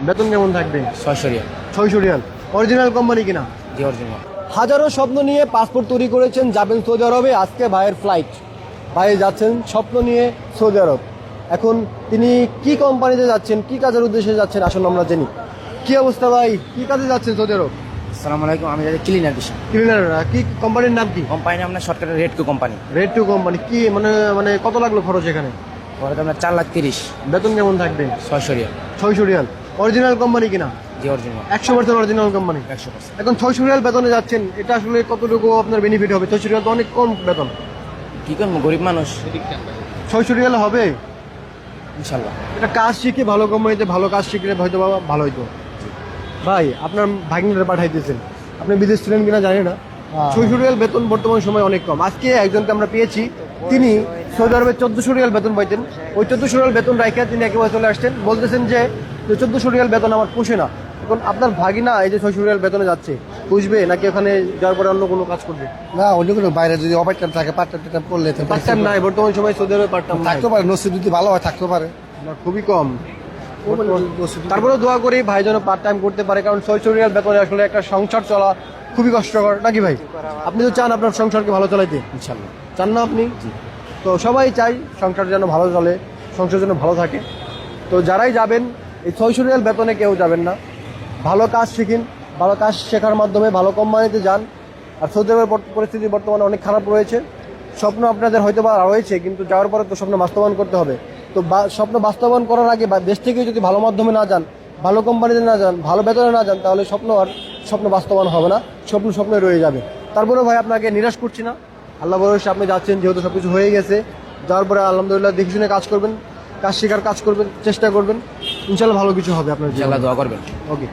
বেতন কেমন থাকবে? 600 রিয়াল। 600 রিয়াল। অরিজিনাল কোম্পানি কিনা? জি অরিজিনাল। হাজারো স্বপ্ন নিয়ে পাসপোর্ট তৈরি করেছেন, যাবেন সৌদি আরবে। আজকে ভাইয়ের ফ্লাইট, ভাই যাচ্ছেন স্বপ্ন নিয়ে সৌদি আরব। এখন তিনি কি কোম্পানিতে যাচ্ছেন, কি কাজের উদ্দেশ্যে যাচ্ছেন, আসুন আমরা জানি। কি অবস্থা ভাই, কি কাজে যাচ্ছেন সৌদি আরব? আসসালামু আলাইকুম, আমি যাচ্ছি ক্লিনার দিশা। ক্লিনার। কি কোম্পানির নাম কি? কোম্পানি আপনার শর্টকাটে red to company. Red to company. কি মানে মানে কত লাগলো খরচ এখানে? পরে তো আপনার 4,30,000। বেতন কেমন থাকবে? 600 রিয়াল। 600 রিয়াল। অরিজিনাল কোম্পানি কিনা? জি অরিজিনাল। 100% original company. 100%। এখন 600 রিয়াল বেতনে যাচ্ছেন, এটা আসলে কতটুকু আপনার বেনিফিট হবে? 600 রিয়াল তো অনেক কম বেতন। কি করবো, গরিব মানুষ। 600 রিয়াল হবে? ইনশাল্লাহ। এটা কাজ শিখে ভালো কোম্পানিতে ভালো কাজ শিখলে হয়তো বাবা ভালো হইতো। ভাই আপনার ভাগ্নিটা পাঠাইতেছেন, আপনি বিদেশ ছিলেন কিনা জানি না। 600 রিয়াল বেতন বর্তমান সময় অনেক কম। আজকে একজনকে আমরা পেয়েছি, তিনি সৌদি আরবে 1400 রিয়াল বেতন পাইতেন। ওই 1400 রিয়াল বেতন রাইখা তিনি একেবারে চলে আসছেন, বলতেছেন যে 1400 রিয়াল বেতন আমার পুষে না। এখন আপনার ভাগিনা এই যে 600 রিয়াল বেতনে যাচ্ছে, পুষবে নাকি ওখানে যাওয়ার পরে অন্য কোনো কাজ করবে? না, অন্য কোনো বাইরে যদি অপারেট থাকে পার্ট টাইম করলে তো পার্ট টাইম নাই বর্তমান সময় সৌদি আরবে, পার্ট টাইম থাকতে পারে, নসিব যদি ভালো হয় থাকতে পারে। না, খুবই কম। তারপরে দোয়া করি ভাই যেন পার্ট টাইম করতে পারে, কারণ 600 রিয়াল বেতনে আসলে একটা সংসার চলা খুবই কষ্টকর, নাকি ভাই? আপনি তো চান আপনার সংসারকে ভালো চালাইতে, ইনশাল্লাহ। চান না আপনি? তো সবাই চাই সংসার যেন ভালো চলে, সংসার যেন ভালো থাকে। তো যারাই যাবেন এই 600 রিয়াল বেতনে কেউ যাবেন না, ভালো কাজ শিখিন, ভালো কাজ শেখার মাধ্যমে ভালো কোম্পানিতে যান। আর সৌদি আরবের পরিস্থিতি বর্তমানে অনেক খারাপ রয়েছে। স্বপ্ন আপনাদের হয়তো বা রয়েছে, কিন্তু যাওয়ার পরে তো স্বপ্ন বাস্তবায়ন করতে হবে। তো স্বপ্ন বাস্তবায়ন করার আগে বা দেশ থেকে যদি ভালো মাধ্যমে না যান, ভালো কোম্পানিতে না যান, ভালো বেতনে না যান, তাহলে স্বপ্ন বাস্তবায়ন হবে না, স্বপ্ন রয়ে যাবে। তারপরেও ভাই আপনাকে নিরাশ করছি না, আল্লাহ ভরসা আপনি যাচ্ছেন, যেহেতু সব কিছু হয়ে গেছে। যাওয়ার পরে আলহামদুলিল্লাহ দেখে শুনে কাজ করবেন, কাজ শেখার কাজ করবেন, চেষ্টা করবেন, ইনশাল্লাহ ভালো কিছু হবে আপনার। ইনশাল্লাহ দোয়া করবেন। ওকে।